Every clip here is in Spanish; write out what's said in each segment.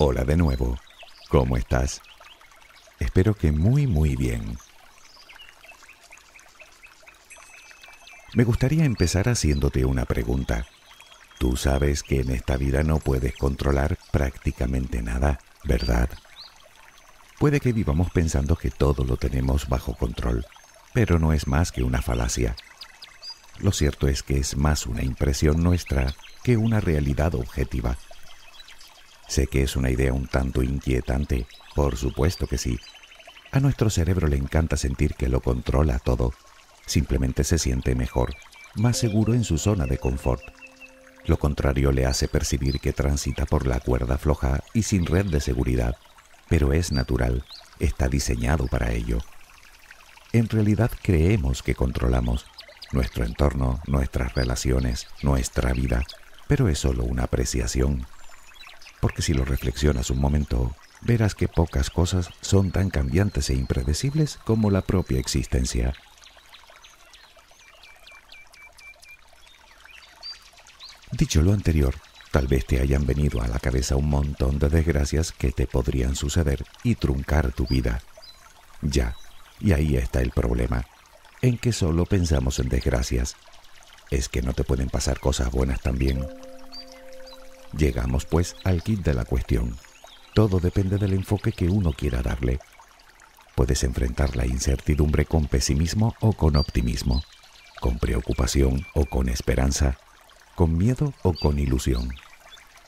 Hola de nuevo. ¿Cómo estás? Espero que muy bien. Me gustaría empezar haciéndote una pregunta. Tú sabes que en esta vida no puedes controlar prácticamente nada, ¿verdad? Puede que vivamos pensando que todo lo tenemos bajo control, pero no es más que una falacia. Lo cierto es que es más una impresión nuestra que una realidad objetiva. Sé que es una idea un tanto inquietante, por supuesto que sí. A nuestro cerebro le encanta sentir que lo controla todo. Simplemente se siente mejor, más seguro en su zona de confort. Lo contrario le hace percibir que transita por la cuerda floja y sin red de seguridad, pero es natural, está diseñado para ello. En realidad creemos que controlamos nuestro entorno, nuestras relaciones, nuestra vida, pero es solo una apreciación. Porque si lo reflexionas un momento, verás que pocas cosas son tan cambiantes e impredecibles como la propia existencia. Dicho lo anterior, tal vez te hayan venido a la cabeza un montón de desgracias que te podrían suceder y truncar tu vida. Ya, y ahí está el problema, en que solo pensamos en desgracias. Es que no te pueden pasar cosas buenas también. Llegamos pues al quid de la cuestión. Todo depende del enfoque que uno quiera darle. Puedes enfrentar la incertidumbre con pesimismo o con optimismo, con preocupación o con esperanza, con miedo o con ilusión.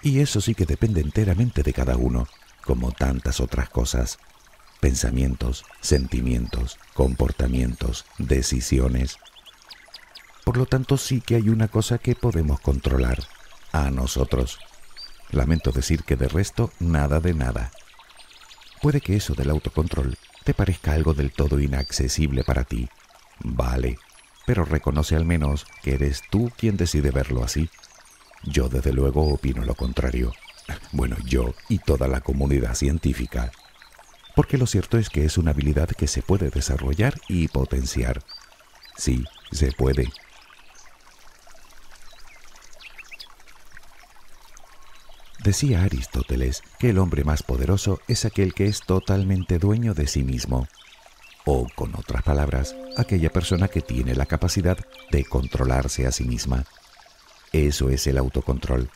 Y eso sí que depende enteramente de cada uno, como tantas otras cosas. Pensamientos, sentimientos, comportamientos, decisiones. Por lo tanto, sí que hay una cosa que podemos controlar, a nosotros. Lamento decir que de resto, nada de nada. Puede que eso del autocontrol te parezca algo del todo inaccesible para ti. Vale, pero reconoce al menos que eres tú quien decide verlo así. Yo desde luego opino lo contrario. Bueno, yo y toda la comunidad científica. Porque lo cierto es que es una habilidad que se puede desarrollar y potenciar. Sí, se puede. Decía Aristóteles que el hombre más poderoso es aquel que es totalmente dueño de sí mismo. O, con otras palabras, aquella persona que tiene la capacidad de controlarse a sí misma. Eso es el autocontrol,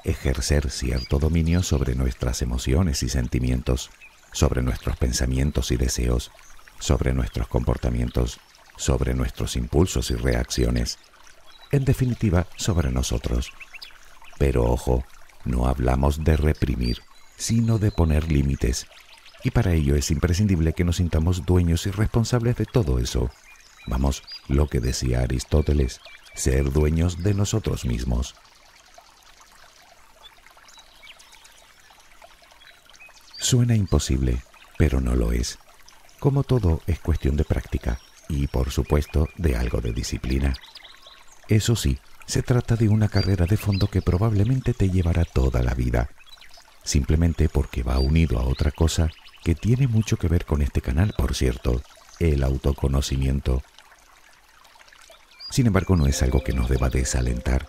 ejercer cierto dominio sobre nuestras emociones y sentimientos, sobre nuestros pensamientos y deseos, sobre nuestros comportamientos, sobre nuestros impulsos y reacciones. En definitiva, sobre nosotros. Pero ojo, no hablamos de reprimir, sino de poner límites. Y para ello es imprescindible que nos sintamos dueños y responsables de todo eso. Vamos, lo que decía Aristóteles, ser dueños de nosotros mismos. Suena imposible, pero no lo es. Como todo, es cuestión de práctica y, por supuesto, de algo de disciplina. Eso sí, se trata de una carrera de fondo que probablemente te llevará toda la vida, simplemente porque va unido a otra cosa que tiene mucho que ver con este canal, por cierto, el autoconocimiento. Sin embargo, no es algo que nos deba desalentar,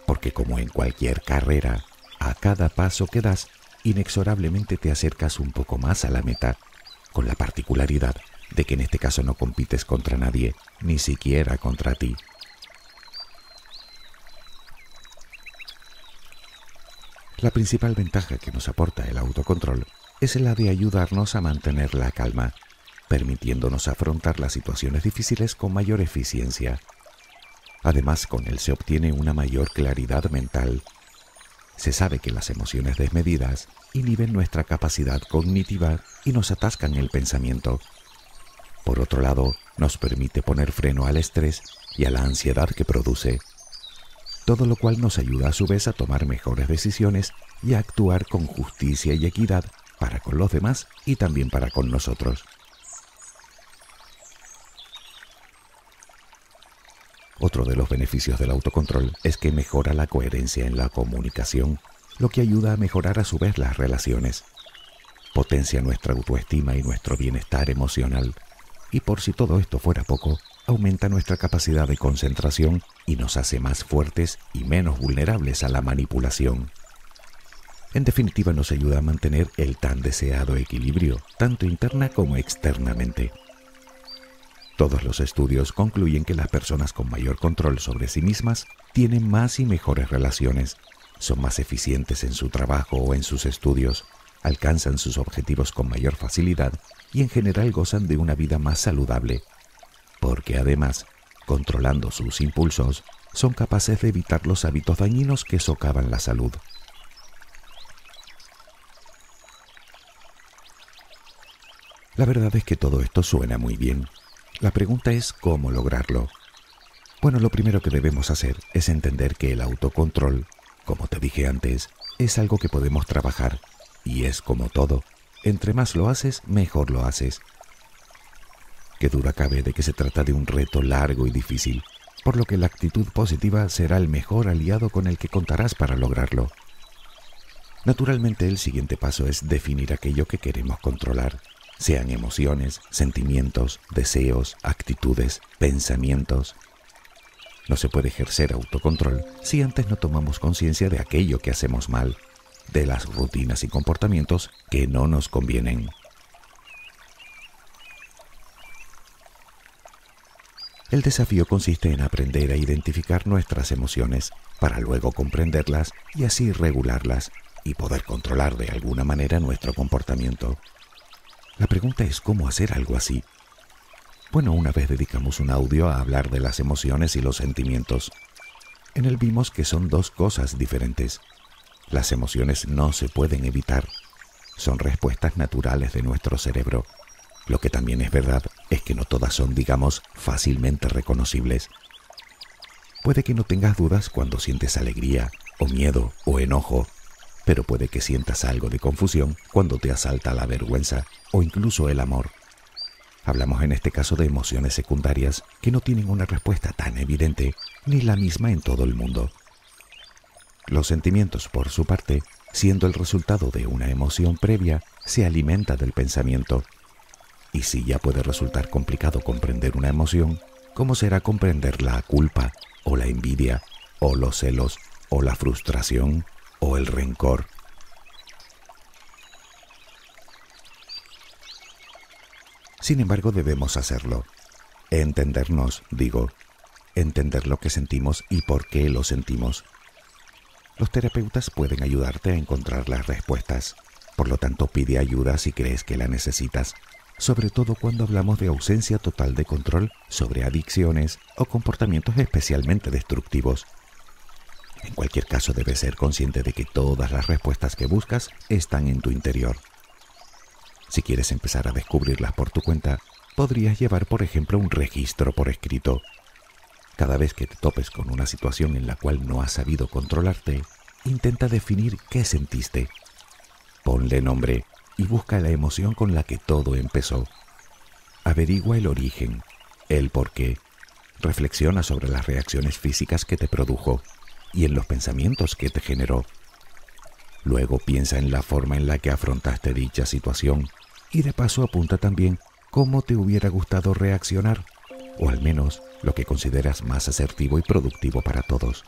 porque como en cualquier carrera, a cada paso que das, inexorablemente te acercas un poco más a la meta, con la particularidad de que en este caso no compites contra nadie, ni siquiera contra ti. La principal ventaja que nos aporta el autocontrol es la de ayudarnos a mantener la calma, permitiéndonos afrontar las situaciones difíciles con mayor eficiencia. Además, con él se obtiene una mayor claridad mental. Se sabe que las emociones desmedidas inhiben nuestra capacidad cognitiva y nos atascan el pensamiento. Por otro lado, nos permite poner freno al estrés y a la ansiedad que produce, todo lo cual nos ayuda a su vez a tomar mejores decisiones y a actuar con justicia y equidad para con los demás y también para con nosotros. Otro de los beneficios del autocontrol es que mejora la coherencia en la comunicación, lo que ayuda a mejorar a su vez las relaciones. Potencia nuestra autoestima y nuestro bienestar emocional. Y por si todo esto fuera poco, aumenta nuestra capacidad de concentración y nos hace más fuertes y menos vulnerables a la manipulación. En definitiva, nos ayuda a mantener el tan deseado equilibrio, tanto interna como externamente. Todos los estudios concluyen que las personas con mayor control sobre sí mismas tienen más y mejores relaciones, son más eficientes en su trabajo o en sus estudios, alcanzan sus objetivos con mayor facilidad y en general gozan de una vida más saludable, porque además, controlando sus impulsos, son capaces de evitar los hábitos dañinos que socavan la salud. La verdad es que todo esto suena muy bien. La pregunta es cómo lograrlo. Bueno, lo primero que debemos hacer es entender que el autocontrol, como te dije antes, es algo que podemos trabajar y es como todo. Entre más lo haces, mejor lo haces. Qué duda cabe de que se trata de un reto largo y difícil, por lo que la actitud positiva será el mejor aliado con el que contarás para lograrlo. Naturalmente, el siguiente paso es definir aquello que queremos controlar, sean emociones, sentimientos, deseos, actitudes, pensamientos. No se puede ejercer autocontrol si antes no tomamos conciencia de aquello que hacemos mal, de las rutinas y comportamientos que no nos convienen. El desafío consiste en aprender a identificar nuestras emociones para luego comprenderlas y así regularlas y poder controlar de alguna manera nuestro comportamiento. La pregunta es cómo hacer algo así. Bueno, una vez dedicamos un audio a hablar de las emociones y los sentimientos. En él vimos que son dos cosas diferentes. Las emociones no se pueden evitar. Son respuestas naturales de nuestro cerebro. Lo que también es verdad es que no todas son, digamos, fácilmente reconocibles. Puede que no tengas dudas cuando sientes alegría, o miedo, o enojo, pero puede que sientas algo de confusión cuando te asalta la vergüenza, o incluso el amor. Hablamos en este caso de emociones secundarias que no tienen una respuesta tan evidente ni la misma en todo el mundo. Los sentimientos, por su parte, siendo el resultado de una emoción previa, se alimenta del pensamiento. Y si ya puede resultar complicado comprender una emoción, ¿cómo será comprender la culpa, o la envidia, o los celos, o la frustración, o el rencor? Sin embargo, debemos hacerlo. Entendernos, entender lo que sentimos y por qué lo sentimos. Los terapeutas pueden ayudarte a encontrar las respuestas. Por lo tanto, pide ayuda si crees que la necesitas, sobre todo cuando hablamos de ausencia total de control sobre adicciones o comportamientos especialmente destructivos. En cualquier caso, debes ser consciente de que todas las respuestas que buscas están en tu interior. Si quieres empezar a descubrirlas por tu cuenta, podrías llevar, por ejemplo, un registro por escrito. Cada vez que te topes con una situación en la cual no has sabido controlarte, intenta definir qué sentiste. Ponle nombre y busca la emoción con la que todo empezó. Averigua el origen, el porqué. Reflexiona sobre las reacciones físicas que te produjo y en los pensamientos que te generó. Luego piensa en la forma en la que afrontaste dicha situación y de paso apunta también cómo te hubiera gustado reaccionar, o al menos lo que consideras más asertivo y productivo para todos.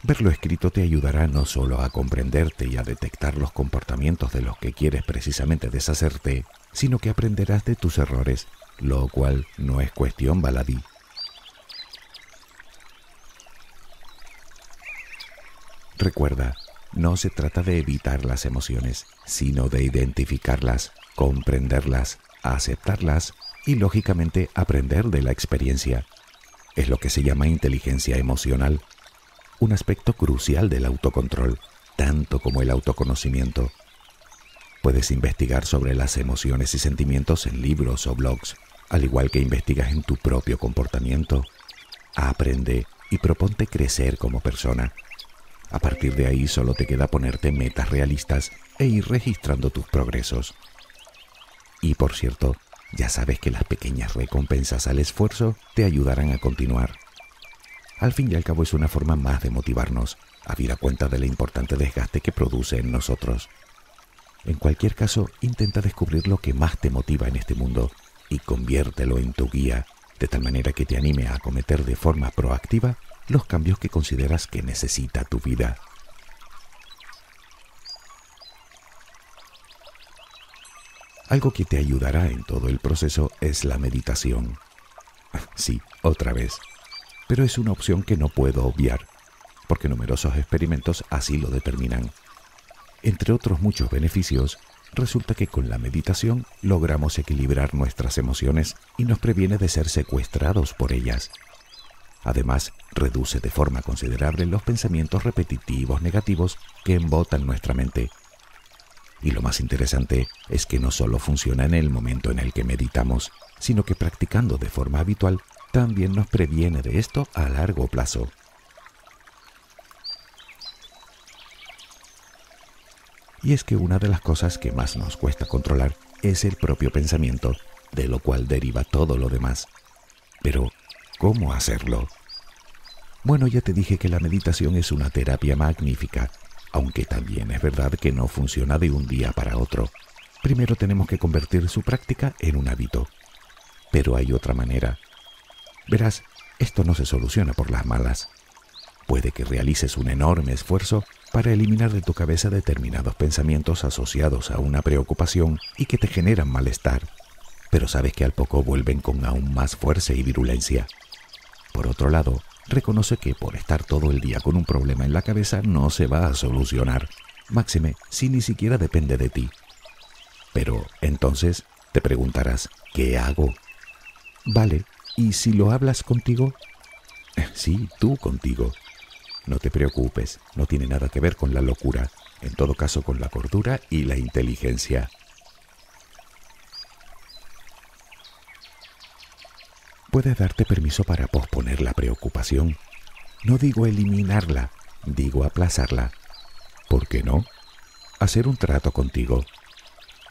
Verlo escrito te ayudará no solo a comprenderte y a detectar los comportamientos de los que quieres precisamente deshacerte, sino que aprenderás de tus errores, lo cual no es cuestión baladí. Recuerda, no se trata de evitar las emociones, sino de identificarlas, comprenderlas, aceptarlas y, lógicamente, aprender de la experiencia. Es lo que se llama inteligencia emocional, un aspecto crucial del autocontrol, tanto como el autoconocimiento. Puedes investigar sobre las emociones y sentimientos en libros o blogs, al igual que investigas en tu propio comportamiento. Aprende y proponte crecer como persona. A partir de ahí solo te queda ponerte metas realistas e ir registrando tus progresos. Y por cierto, ya sabes que las pequeñas recompensas al esfuerzo te ayudarán a continuar. Al fin y al cabo es una forma más de motivarnos, habida cuenta del importante desgaste que produce en nosotros. En cualquier caso, intenta descubrir lo que más te motiva en este mundo y conviértelo en tu guía, de tal manera que te anime a acometer de forma proactiva los cambios que consideras que necesita tu vida. Algo que te ayudará en todo el proceso es la meditación. Sí, otra vez. Pero es una opción que no puedo obviar, porque numerosos experimentos así lo determinan. Entre otros muchos beneficios, resulta que con la meditación logramos equilibrar nuestras emociones y nos previene de ser secuestrados por ellas. Además, reduce de forma considerable los pensamientos repetitivos negativos que embotan nuestra mente. Y lo más interesante es que no solo funciona en el momento en el que meditamos, sino que practicando de forma habitual también nos previene de esto a largo plazo. Y es que una de las cosas que más nos cuesta controlar es el propio pensamiento, de lo cual deriva todo lo demás. Pero, ¿cómo hacerlo? Bueno, ya te dije que la meditación es una terapia magnífica, aunque también es verdad que no funciona de un día para otro. Primero tenemos que convertir su práctica en un hábito. Pero hay otra manera. Verás, esto no se soluciona por las malas. Puede que realices un enorme esfuerzo para eliminar de tu cabeza determinados pensamientos asociados a una preocupación y que te generan malestar, pero sabes que al poco vuelven con aún más fuerza y virulencia. Por otro lado, reconoce que por estar todo el día con un problema en la cabeza no se va a solucionar, máxime si ni siquiera depende de ti. Pero entonces te preguntarás, ¿qué hago? Vale, ¿y si lo hablas contigo? Sí, tú contigo. No te preocupes, no tiene nada que ver con la locura, en todo caso con la cordura y la inteligencia. Puedes darte permiso para posponer la preocupación. No digo eliminarla, digo aplazarla. ¿Por qué no? Hacer un trato contigo.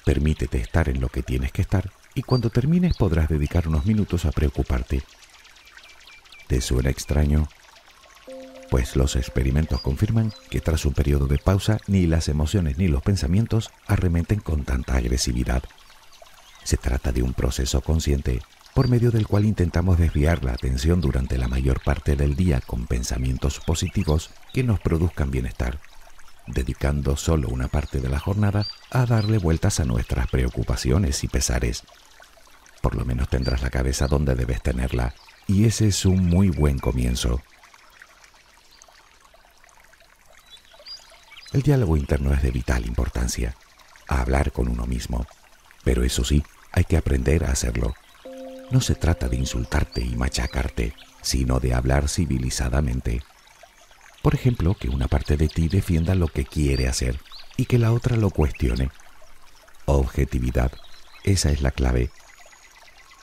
Permítete estar en lo que tienes que estar y cuando termines podrás dedicar unos minutos a preocuparte. ¿Te suena extraño? Pues los experimentos confirman que tras un periodo de pausa ni las emociones ni los pensamientos arremeten con tanta agresividad. Se trata de un proceso consciente por medio del cual intentamos desviar la atención durante la mayor parte del día con pensamientos positivos que nos produzcan bienestar, dedicando solo una parte de la jornada a darle vueltas a nuestras preocupaciones y pesares. Por lo menos tendrás la cabeza donde debes tenerla, y ese es un muy buen comienzo. El diálogo interno es de vital importancia, a hablar con uno mismo, pero eso sí, hay que aprender a hacerlo. No se trata de insultarte y machacarte, sino de hablar civilizadamente. Por ejemplo, que una parte de ti defienda lo que quiere hacer y que la otra lo cuestione. Objetividad, esa es la clave.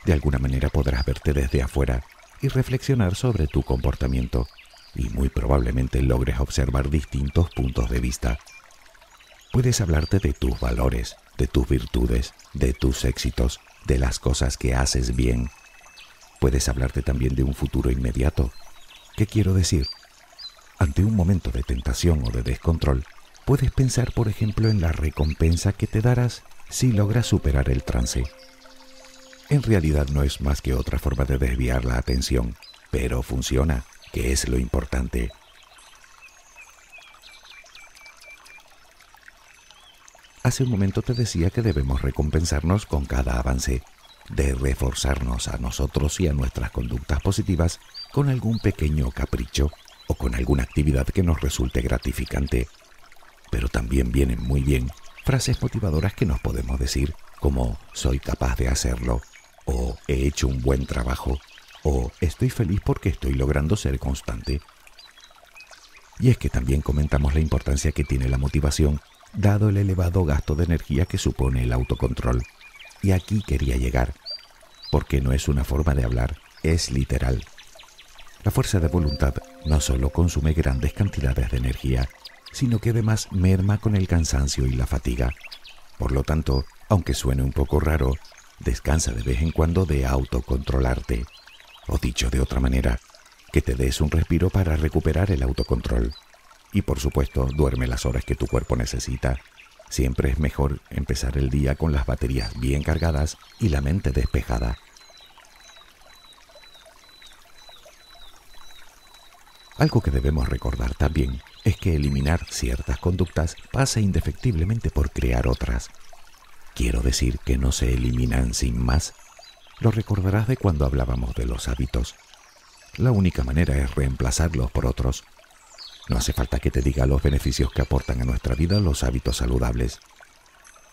De alguna manera podrás verte desde afuera y reflexionar sobre tu comportamiento, y muy probablemente logres observar distintos puntos de vista. Puedes hablarte de tus valores, de tus virtudes, de tus éxitos, de las cosas que haces bien. Puedes hablarte también de un futuro inmediato. ¿Qué quiero decir? Ante un momento de tentación o de descontrol, puedes pensar, por ejemplo, en la recompensa que te darás si logras superar el trance. En realidad no es más que otra forma de desviar la atención, pero funciona, que es lo importante. Hace un momento te decía que debemos recompensarnos con cada avance, de reforzarnos a nosotros y a nuestras conductas positivas con algún pequeño capricho o con alguna actividad que nos resulte gratificante. Pero también vienen muy bien frases motivadoras que nos podemos decir, como soy capaz de hacerlo, o he hecho un buen trabajo, o estoy feliz porque estoy logrando ser constante. Y es que también comentamos la importancia que tiene la motivación, dado el elevado gasto de energía que supone el autocontrol. Y aquí quería llegar, porque no es una forma de hablar, es literal. La fuerza de voluntad no solo consume grandes cantidades de energía, sino que además merma con el cansancio y la fatiga. Por lo tanto, aunque suene un poco raro, descansa de vez en cuando de autocontrolarte. O dicho de otra manera, que te des un respiro para recuperar el autocontrol. Y por supuesto, duerme las horas que tu cuerpo necesita. Siempre es mejor empezar el día con las baterías bien cargadas y la mente despejada. Algo que debemos recordar también es que eliminar ciertas conductas pasa indefectiblemente por crear otras. Quiero decir que no se eliminan sin más. Lo recordarás de cuando hablábamos de los hábitos. La única manera es reemplazarlos por otros. No hace falta que te diga los beneficios que aportan a nuestra vida los hábitos saludables.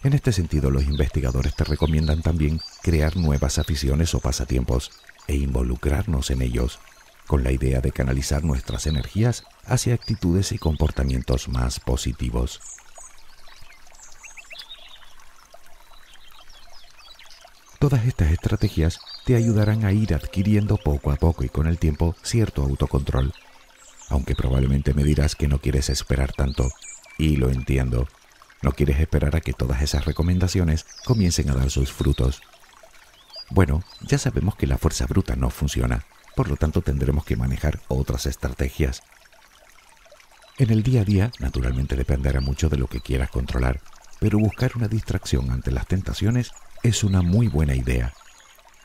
En este sentido, los investigadores te recomiendan también crear nuevas aficiones o pasatiempos e involucrarnos en ellos, con la idea de canalizar nuestras energías hacia actitudes y comportamientos más positivos. Todas estas estrategias te ayudarán a ir adquiriendo poco a poco y con el tiempo cierto autocontrol. Aunque probablemente me dirás que no quieres esperar tanto, y lo entiendo. No quieres esperar a que todas esas recomendaciones comiencen a dar sus frutos. Bueno, ya sabemos que la fuerza bruta no funciona, por lo tanto tendremos que manejar otras estrategias. En el día a día, naturalmente dependerá mucho de lo que quieras controlar, pero buscar una distracción ante las tentaciones es una muy buena idea.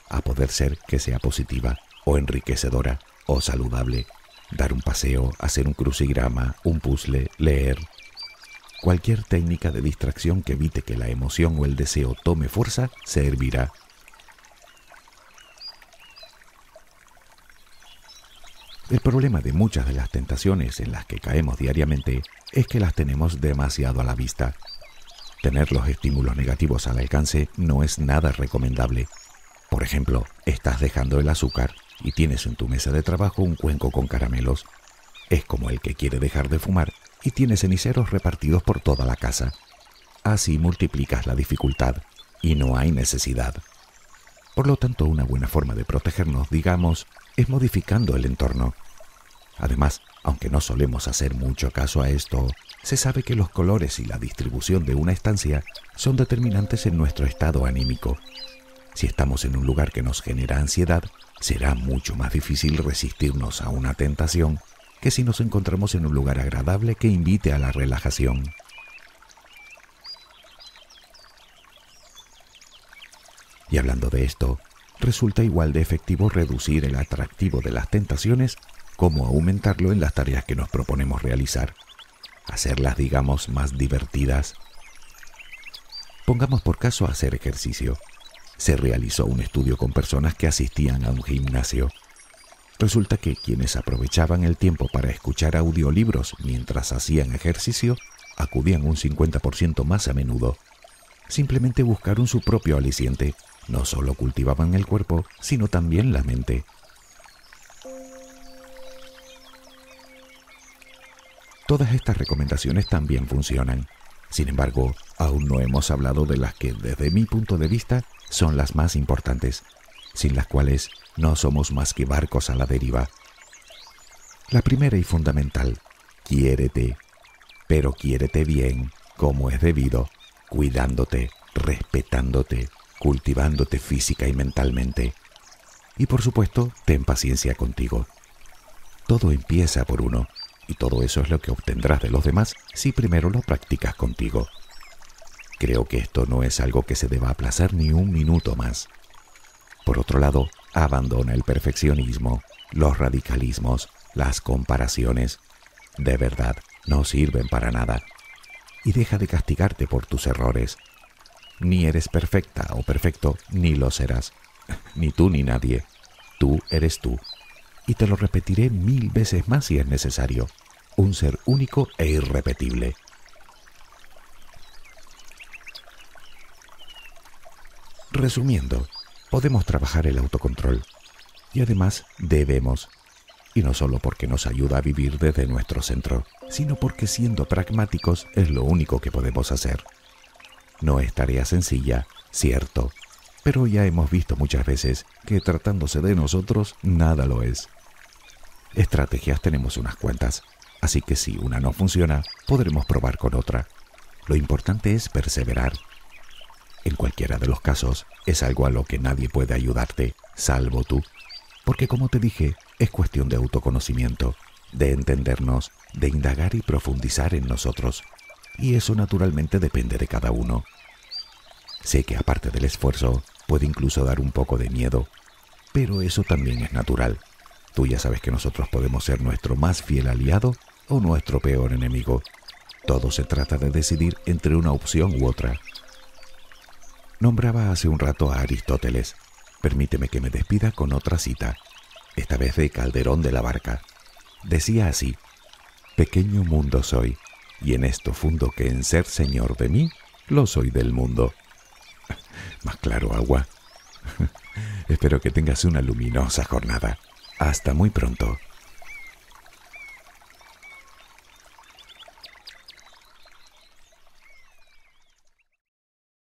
A poder ser que sea positiva, o enriquecedora, o saludable. Dar un paseo, hacer un crucigrama, un puzzle, leer. Cualquier técnica de distracción que evite que la emoción o el deseo tome fuerza servirá. El problema de muchas de las tentaciones en las que caemos diariamente es que las tenemos demasiado a la vista. Tener los estímulos negativos al alcance no es nada recomendable. Por ejemplo, estás dejando el azúcar y tienes en tu mesa de trabajo un cuenco con caramelos. Es como el que quiere dejar de fumar y tiene ceniceros repartidos por toda la casa. Así multiplicas la dificultad y no hay necesidad. Por lo tanto, una buena forma de protegernos, digamos, es modificando el entorno. Además, aunque no solemos hacer mucho caso a esto, se sabe que los colores y la distribución de una estancia son determinantes en nuestro estado anímico. Si estamos en un lugar que nos genera ansiedad, será mucho más difícil resistirnos a una tentación que si nos encontramos en un lugar agradable que invite a la relajación. Y hablando de esto, resulta igual de efectivo reducir el atractivo de las tentaciones como aumentarlo en las tareas que nos proponemos realizar, hacerlas, digamos, más divertidas. Pongamos por caso hacer ejercicio. Se realizó un estudio con personas que asistían a un gimnasio. Resulta que quienes aprovechaban el tiempo para escuchar audiolibros mientras hacían ejercicio acudían un 50% más a menudo. Simplemente buscaron su propio aliciente. No solo cultivaban el cuerpo, sino también la mente. Todas estas recomendaciones también funcionan. Sin embargo, aún no hemos hablado de las que, desde mi punto de vista, son las más importantes, sin las cuales no somos más que barcos a la deriva. La primera y fundamental, quiérete, pero quiérete bien, como es debido, cuidándote, respetándote, cultivándote física y mentalmente. Y por supuesto, ten paciencia contigo. Todo empieza por uno, y todo eso es lo que obtendrás de los demás si primero lo practicas contigo. Creo que esto no es algo que se deba aplazar ni un minuto más. Por otro lado, abandona el perfeccionismo, los radicalismos, las comparaciones. De verdad, no sirven para nada. Y deja de castigarte por tus errores. Ni eres perfecta o perfecto, ni lo serás. Ni tú ni nadie. Tú eres tú. Y te lo repetiré 1000 veces más si es necesario. Un ser único e irrepetible. Resumiendo, podemos trabajar el autocontrol. Y además debemos. Y no solo porque nos ayuda a vivir desde nuestro centro, sino porque siendo pragmáticos es lo único que podemos hacer. No es tarea sencilla, cierto, pero ya hemos visto muchas veces que tratándose de nosotros, nada lo es. Estrategias tenemos unas cuantas, así que si una no funciona, podremos probar con otra. Lo importante es perseverar. En cualquiera de los casos, es algo a lo que nadie puede ayudarte, salvo tú. Porque como te dije, es cuestión de autoconocimiento, de entendernos, de indagar y profundizar en nosotros. Y eso naturalmente depende de cada uno. Sé que aparte del esfuerzo, puede incluso dar un poco de miedo, pero eso también es natural. Tú ya sabes que nosotros podemos ser nuestro más fiel aliado o nuestro peor enemigo. Todo se trata de decidir entre una opción u otra. Nombraba hace un rato a Aristóteles. Permíteme que me despida con otra cita, esta vez de Calderón de la Barca. Decía así: pequeño mundo soy, y en esto fundo que en ser señor de mí, lo soy del mundo. Más claro, agua. Espero que tengas una luminosa jornada. Hasta muy pronto.